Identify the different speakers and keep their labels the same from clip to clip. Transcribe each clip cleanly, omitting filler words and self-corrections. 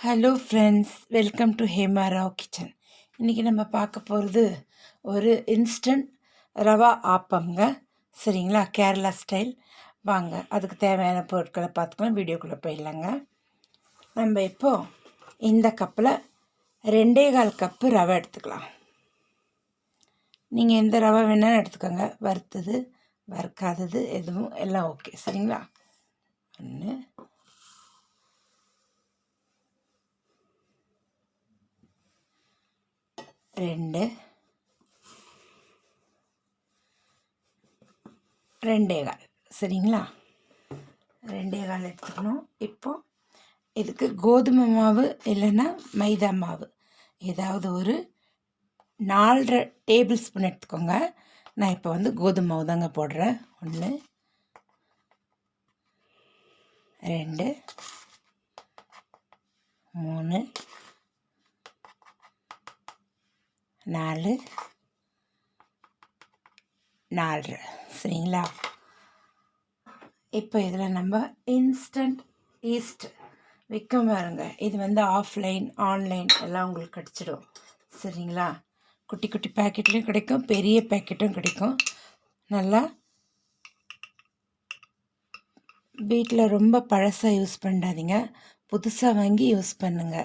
Speaker 1: Hello friends, welcome to Hema Rao kitchen. இன்றைக்கி நம்ம பார்க்க போகிறது ஒரு இன்ஸ்டன்ட் ரவா ஆப்பம்ங்க. சரிங்களா, கேரளா ஸ்டைல். வாங்க, அதுக்கு தேவையான பொருட்களை பார்த்துக்கலாம். வீடியோக்குள்ளே போயிடலாங்க. நம்ம இப்போது இந்த கப்பில் 2.25 கப்பு ரவை எடுத்துக்கலாம். நீங்கள் எந்த ரவை வேணாலும் எடுத்துக்கோங்க, வறுத்தது வறுக்காதது எதுவும் எல்லாம் ஓகே. சரிங்களா, 1 2 2.25. சரிங்களா, 2.25 எடுத்துக்கணும். இப்போது இதுக்கு கோதுமை மாவு இல்லைன்னா மைதா மாவு ஏதாவது ஒரு 4.5 டேபிள் ஸ்பூன் எடுத்துக்கோங்க. நான் இப்போ கோதுமை மாவு தாங்க போடுறேன். 1 2 3 4 4. சரிங்களா, இப்போ இதில் நம்ம இன்ஸ்டன்ட் ஈஸ்ட் விற்க பாருங்க. இது ஆஃப்லைன் ஆன்லைன் எல்லாம் உங்களுக்கு கிடச்சிடும். சரிங்களா, குட்டி குட்டி பேக்கெட்லேயும் கிடைக்கும், பெரிய பேக்கெட்டும் கிடைக்கும். நல்லா வீட்டில் ரொம்ப பழசாக யூஸ் பண்ணாதீங்க, புதுசாக வாங்கி யூஸ் பண்ணுங்க.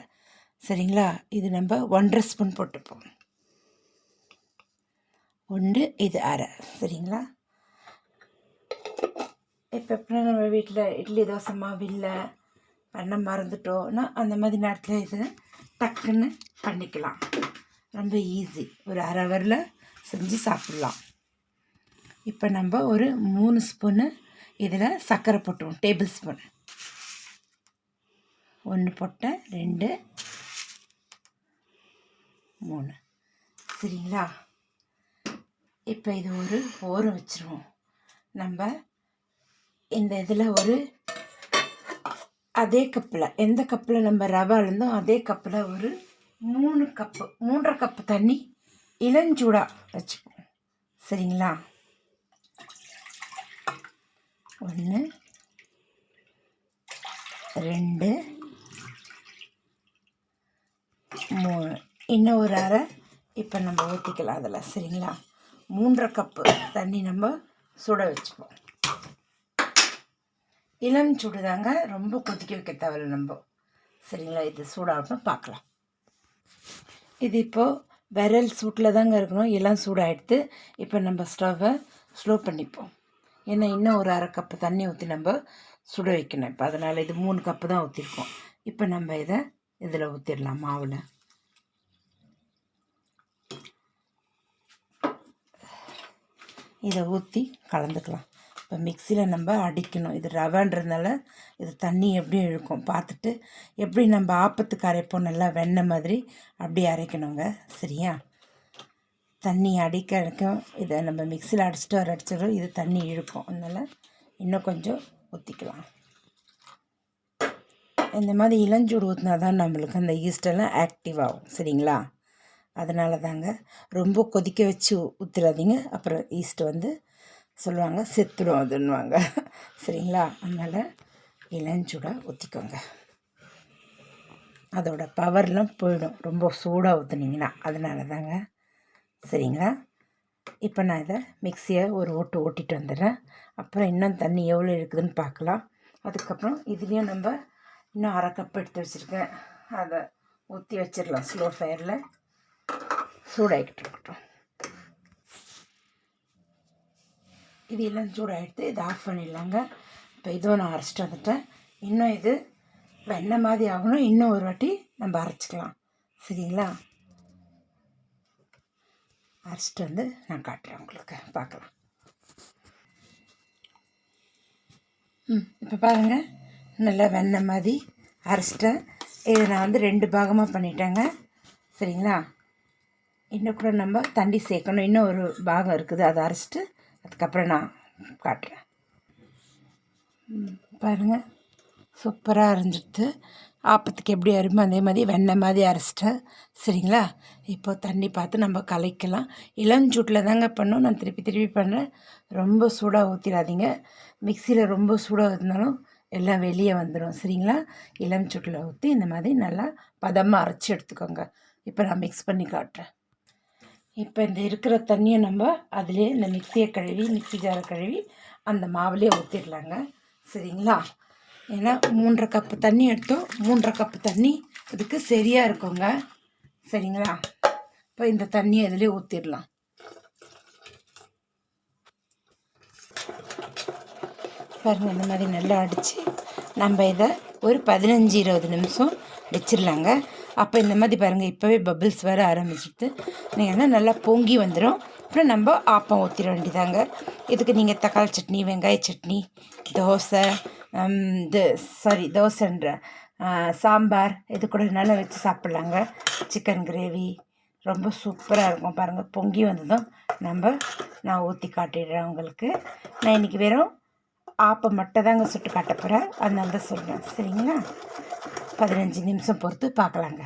Speaker 1: சரிங்களா, இது நம்ம 1.5 ஸ்பூன் போட்டுப்போம். 1, இது 1/2. சரிங்களா, இப்போ எப்படின்னா நம்ம வீட்டில் இட்லி தோசை மாவு இல்லை, பண்ண மறந்துட்டோன்னா அந்த மாதிரி நேரத்தில் இது டக்குன்னு பண்ணிக்கலாம். ரொம்ப ஈஸி, ஒரு 1/2 ஹவரில் செஞ்சு சாப்பிட்லாம். இப்போ நம்ம ஒரு 3 ஸ்பூனு இதில் சர்க்கரை போட்டுவோம், டேபிள் ஸ்பூன். 1 போட்டேன், 2 3. சரிங்களா, இப்போ இது ஒரு ஓரம் வச்சுருவோம். நம்ம இந்த இதில் ஒரு அதே கப்பில், எந்த கப்பில் நம்ம ரவை இருந்தோம் அதே கப்பில் ஒரு 3.5 கப்பு தண்ணி இளஞ்சூடாக வச்சுப்போம். சரிங்களா, 1 2 3, இன்னும் ஒரு 1/2 இப்போ நம்ம ஊற்றிக்கலாம் அதில். சரிங்களா, 3.5 கப்பு தண்ணி நம்ம சுட வச்சுப்போம். இளம் சூடு தாங்க, ரொம்ப கொதிக்க வைக்க தேவையில்லை நம்ம. சரிங்களா, இது சூடாகட்டும், பார்க்கலாம். இது இப்போது விரல் சூட்டில் தாங்க இருக்கணும், இளம் சூடாகிடுது. இப்போ நம்ம ஸ்டவ்வை ஸ்லோ பண்ணிப்போம். ஏன்னா இன்னும் ஒரு 1/2 கப்பு தண்ணி ஊற்றி நம்ம சுட வைக்கணும். இப்போ அதனால் இது 3 கப்பு தான் ஊற்றிருக்கோம். இப்போ நம்ம இதை இதில் ஊற்றிடலாம். மாவில் இதை ஊற்றி கலந்துக்கலாம். இப்போ மிக்சியில் நம்ம அடிக்கணும். இது ரவைன்றதுனால இது தண்ணி எப்படியும் இழுக்கும். பார்த்துட்டு எப்படி நம்ம ஆப்பத்துக்கு அரைப்போம், நல்லா வெண்ணெய் மாதிரி அப்படி அரைக்கணுங்க. சரியா, தண்ணி அடிக்க இதை நம்ம மிக்சியில் அடிச்சிடும், இது தண்ணி இழுக்கும். அதனால் இன்னும் கொஞ்சம் ஊற்றிக்கலாம். இந்த மாதிரி இளஞ்சூடு ஊற்றினா தான் நம்மளுக்கு அந்த ஈஸ்டெல்லாம் ஆக்டிவ் ஆகும். சரிங்களா, அதனால தாங்க ரொம்ப கொதிக்க வச்சு ஊற்றிடாதீங்க, அப்புறம் ஈஸ்ட் சொல்லுவாங்க செத்துடும் அதுன்னுவாங்க. சரிங்களா, அதனால் இளஞ்சூடாக ஊற்றிக்கோங்க. அதோட பவர்லாம் போயிடும் ரொம்ப சூடாக ஊற்றுனீங்கன்னா, அதனால தாங்க. சரிங்களா, இப்போ நான் இதை மிக்சியை ஒரு ஓட்டிட்டு வந்துடுறேன். அப்புறம் இன்னும் தண்ணி எவ்வளோ இருக்குதுன்னு பார்க்கலாம். அதுக்கப்புறம் இதுலேயும் நம்ம இன்னும் 1/2 கப் எடுத்து வச்சுருக்கேன், அதை ஊற்றி வச்சிடலாம். ஸ்லோ ஃபயரில் சூடாகிக்கிட்டு இருக்கட்டும். இது எல்லாம் சூடாகிடுது, இது ஆஃப் பண்ணிடலாங்க. இப்போ இதுவும் நான் அரைச்சிட்டு வந்துட்டேன். இன்னும் இது வெண்ணெய் மாதிரி ஆகணும், இன்னும் ஒரு வாட்டி நம்ம அரைச்சிக்கலாம். சரிங்களா, அரைச்சிட்டு நான் காட்டுறேன் உங்களுக்கு, பார்க்கலாம். இப்போ பாருங்கள், நல்லா வெண்ணெய் மாதிரி அரைச்சிட்டேன். இதை நான் 2 பாகமாக பண்ணிட்டேங்க. சரிங்களா, இன்னும் கூட நம்ம தண்ணி சேர்க்கணும், இன்னும் ஒரு பாகம் இருக்குது, அதை அரைச்சிட்டு அதுக்கப்புறம் நான் காட்டுறேன். பாருங்கள், சூப்பராக அரைஞ்சிடுது. ஆப்பத்துக்கு எப்படி அருமை அதே மாதிரி வெண்ணெய் மாதிரி அரைச்சிட்டேன். சரிங்களா, இப்போ தண்ணி பார்த்து நம்ம கலைக்கலாம். இளஞ்சூட்டில் தாங்க பண்ணோம், நான் திருப்பி பண்ணுறேன். ரொம்ப சூடாக ஊற்றிடாதீங்க. மிக்சியில் ரொம்ப சூடாக ஊற்றினாலும் எல்லாம் வெளியே வந்துடும். சரிங்களா? இளம் சூட்டில் ஊற்றி இந்த மாதிரி நல்லா பதமாக அரைச்சி எடுத்துக்கோங்க. இப்போ நான் மிக்ஸ் பண்ணி காட்டுறேன். இப்போ இந்த இருக்கிற தண்ணியை நம்ம அதிலே இந்த மிக்ஸி ஜாரை கழுவி அந்த மாவுலேயே ஊற்றிடலாங்க. சரிங்களா? ஏன்னா 3.5 கப்பு தண்ணி எடுத்தோம். 3.5 கப்பு தண்ணி இதுக்கு சரியாக இருக்குங்க. சரிங்களா? இப்போ இந்த தண்ணியை இதிலே ஊற்றிடலாம். பாருங்கள், இந்த மாதிரி நல்லா அடித்து நம்ம இதை ஒரு 15-20 நிமிஷம் வச்சிடலாங்க. அப்போ இந்த மாதிரி பாருங்கள், இப்போவே பபிள்ஸ் வர ஆரம்பிச்சிட்டு நீங்கள் நல்லா பொங்கி வந்துடும். அப்புறம் நம்ம ஆப்பம் ஊற்றிட வேண்டியதாங்க. இதுக்கு நீங்கள் தக்காளி சட்னி, வெங்காய சட்னி, தோசை, தோசைன்ற சாம்பார் இது கூட நல்லா வச்சு சாப்பிட்லாங்க. சிக்கன் கிரேவி ரொம்ப சூப்பராக இருக்கும். பாருங்கள், பொங்கி வந்ததும் நான் ஊற்றி காட்டிடுறேன் உங்களுக்கு. நான் இன்றைக்கி வெறும் ஆப்பம் மட்டும் தாங்க சுட்டு காட்ட போகிறேன், அதனால தான் சொல்கிறேன். சரிங்களா? 15 நிமிஷம் பொறுத்து பார்க்கலாங்க.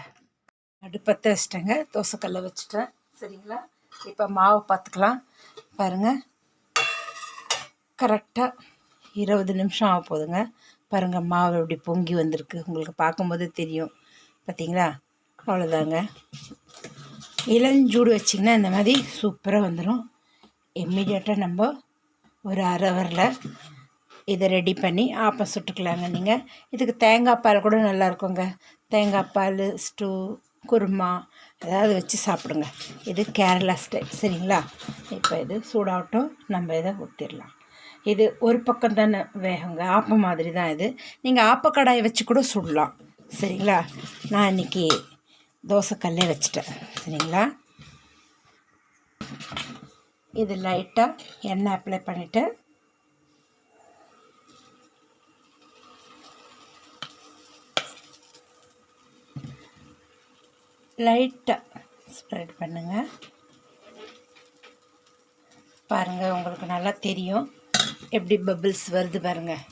Speaker 1: அடுப்பத்தை வச்சிட்டேங்க, தோசைக்கல்லை வச்சுட்டேன். சரிங்களா? இப்போ மாவு பார்த்துக்கலாம். பாருங்கள், கரெக்டாக 20 நிமிஷம் ஆக போகுதுங்க. பாருங்கள், மாவு எப்படி பொங்கி வந்திருக்கு, உங்களுக்கு பார்க்கும்போது தெரியும். பார்த்தீங்களா? அவ்வளோதாங்க. இளஞ்சூடு வச்சிங்கன்னா இந்த மாதிரி சூப்பராக வந்துடும். இம்மிடியேட்டாக நம்ம ஒரு அரை ஹவரில் இதை ரெடி பண்ணி ஆப்பம் சுட்டுக்கலாங்க. நீங்கள் இதுக்கு தேங்காய் பால் கூட நல்லா இருக்குங்க. தேங்காய் பால், ஸ்டூ, குருமா ஏதாவது வச்சு சாப்பிடுங்க. இது கேரளா ஸ்டைல். சரிங்களா? இப்போ இது சூடாகட்டும், நம்ம இதை ஊற்றிடலாம். இது ஒரு பக்கம் தானே வேகுங்க, ஆப்பம் மாதிரி தான் இது. நீங்கள் ஆப்பக்கடாயை வச்சு கூட சுடலாம். சரிங்களா? நான் இன்றைக்கி தோசைக்கல்லே வச்சுட்டேன். சரிங்களா? இது லைட்டாக எண்ணெய் அப்ளை பண்ணிவிட்டு லைட்டாக ஸ்ப்ரெட் பண்ணுங்கள். பாருங்கள், உங்களுக்கு நல்லா தெரியும் எப்படி பபிள்ஸ் வருது பாருங்கள்.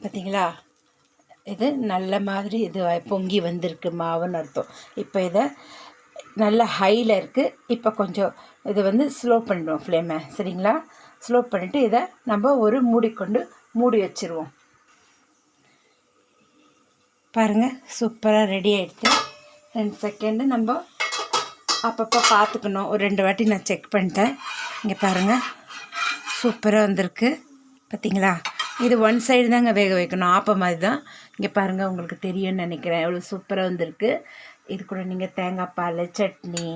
Speaker 1: பார்த்தீங்களா? இது நல்ல மாதிரி இது பொங்கி வந்திருக்கு மாவுன்னு அர்த்தம். இப்போ இதை நல்ல ஹையில் இருக்குது. இப்போ கொஞ்சம் இது ஸ்லோ பண்ணிடுவோம் ஃப்ளேமை. சரிங்களா? ஸ்லோ பண்ணிவிட்டு இதை நம்ம ஒரு மூடி வச்சுருவோம். பாருங்கள், சூப்பராக ரெடி ஆகிடுது. 2 செகண்டு நம்ம அப்பப்போ பார்த்துக்கணும். ஒரு 2 வாட்டி நான் செக் பண்ணிட்டேன். இங்கே பாருங்கள், சூப்பராக வந்திருக்கு. பார்த்தீங்களா? இது 1 சைடு தாங்க வேக வைக்கணும், ஆப்பம் மாதிரி தான். இங்கே பாருங்கள், உங்களுக்கு தெரியும்னு நினைக்கிறேன், எவ்வளோ சூப்பராக வந்திருக்கு. இது கூட நீங்கள் தேங்காய் பால், சட்னி,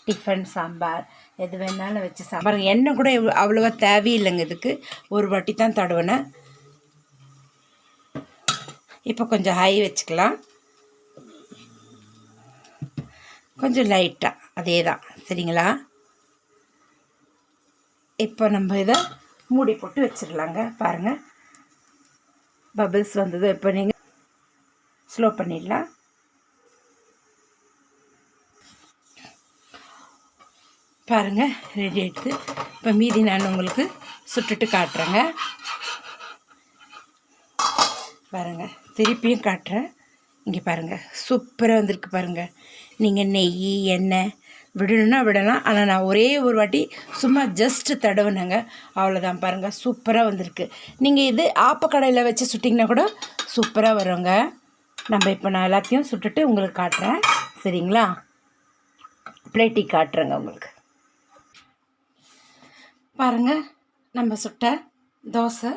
Speaker 1: டிஃபன், சாம்பார் எது வேணாலும் வச்சு சாம்பார். எண்ணெய் கூட அவ்வளோவா தேவையில்லைங்க, இதுக்கு ஒரு வாட்டி தான் தடவினேன். இப்போ கொஞ்சம் ஹை வச்சுக்கலாம், கொஞ்சம் லைட்டாக அதே தான். சரிங்களா? இப்போ நம்ம இதை மூடி போட்டு வச்சிடலாங்க. பாருங்கள், பபிள்ஸ் வந்தது. இப்போ நீங்கள் ஸ்லோ பண்ணிடலாம். பாருங்கள், ரெடி ஆகிடுது. இப்போ மீதி நான் உங்களுக்கு சுட்டுட்டு காட்டுறேங்க. பாருங்கள், திருப்பியும் காட்டுறேன். இங்கே பாருங்கள், சூப்பராக வந்திருக்கு. பாருங்கள், நீங்கள் நெய், எண்ணெய் விடணுன்னா விடலாம். ஆனால் நான் ஒரே ஒரு வாட்டி சும்மா ஜஸ்ட்டு தடவுனேங்க, அவ்வளோதான். பாருங்கள், சூப்பராக வந்திருக்கு. நீங்கள் இது ஆப்பக்கடையில் வச்சு சுட்டிங்கன்னா கூட சூப்பராக வருங்க. இப்போ நான் எல்லாத்தையும் சுட்டுட்டு உங்களுக்கு காட்டுறேன். சரிங்களா? பிளேட்டி காட்டுறேங்க உங்களுக்கு. பாருங்கள், நம்ம சுட்ட தோசை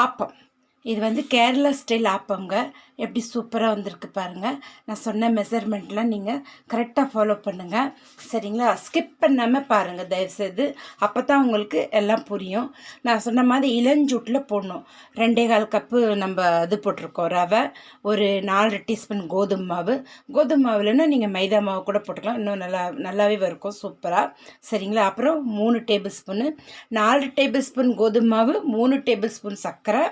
Speaker 1: ஆப்பம். இது கேரளா ஸ்டைல் ஆப்பங்க. எப்படி சூப்பராக வந்திருக்கு பாருங்கள். நான் சொன்ன மெஷர்மெண்ட்லாம் நீங்கள் கரெக்டாக ஃபாலோ பண்ணுங்கள். சரிங்களா? ஸ்கிப் பண்ணாமல் பாருங்கள் தயவுசெய்து, அப்போ தான் உங்களுக்கு எல்லாம் புரியும். நான் சொன்ன மாதிரி இளஞ்சூட்டில் போடணும். 2.25 கப்பு நம்ம இது போட்டிருக்கோம் ரவை, ஒரு 4 டீஸ்பூன் கோதுமை மாவு. கோதுமை மாவுலன்னா நீங்கள் மைதா மாவு கூட போட்டுக்கலாம், இன்னும் நல்லாவே இருக்கும் சூப்பராக. சரிங்களா? அப்புறம் 3 டேபிள் ஸ்பூனு, 4 டேபிள் ஸ்பூன் கோதுமை மாவு, 3 டேபிள் ஸ்பூன் சர்க்கரை,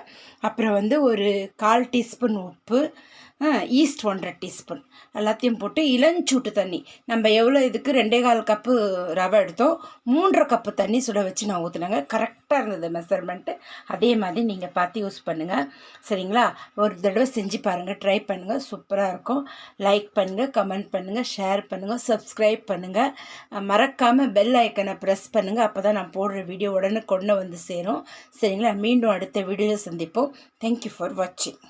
Speaker 1: அப்புறம் ஒரு 1/4 டீஸ்பூன் உப்பு, ஈஸ்ட் 1.5 டீஸ்பூன் எல்லாத்தையும் போட்டு இளஞ்சூட்டு தண்ணி, நம்ம எவ்வளோ இதுக்கு 2.25 கப்பு ரவை எடுத்தோம், 3.5 கப்பு தண்ணி சுட வச்சு நான் ஊற்றுனாங்க. கரெக்டாக இருந்தது மெஷர்மெண்ட்டு. அதே மாதிரி நீங்கள் பார்த்து யூஸ் பண்ணுங்கள். சரிங்களா? ஒரு தடவை செஞ்சு பாருங்கள், ட்ரை பண்ணுங்கள், சூப்பராக இருக்கும். லைக் பண்ணுங்கள், கமெண்ட் பண்ணுங்கள், ஷேர் பண்ணுங்கள், சப்ஸ்கிரைப் பண்ணுங்கள். மறக்காமல் பெல் ஐக்கனை ப்ரெஸ் பண்ணுங்கள். அப்போ தான் நான் போடுற வீடியோ உடனே கொண்டு வந்து சேரும். சரிங்களா? மீண்டும் அடுத்த வீடியோவில் சந்திப்போம். தேங்க்யூ ஃபார் வாட்சிங்.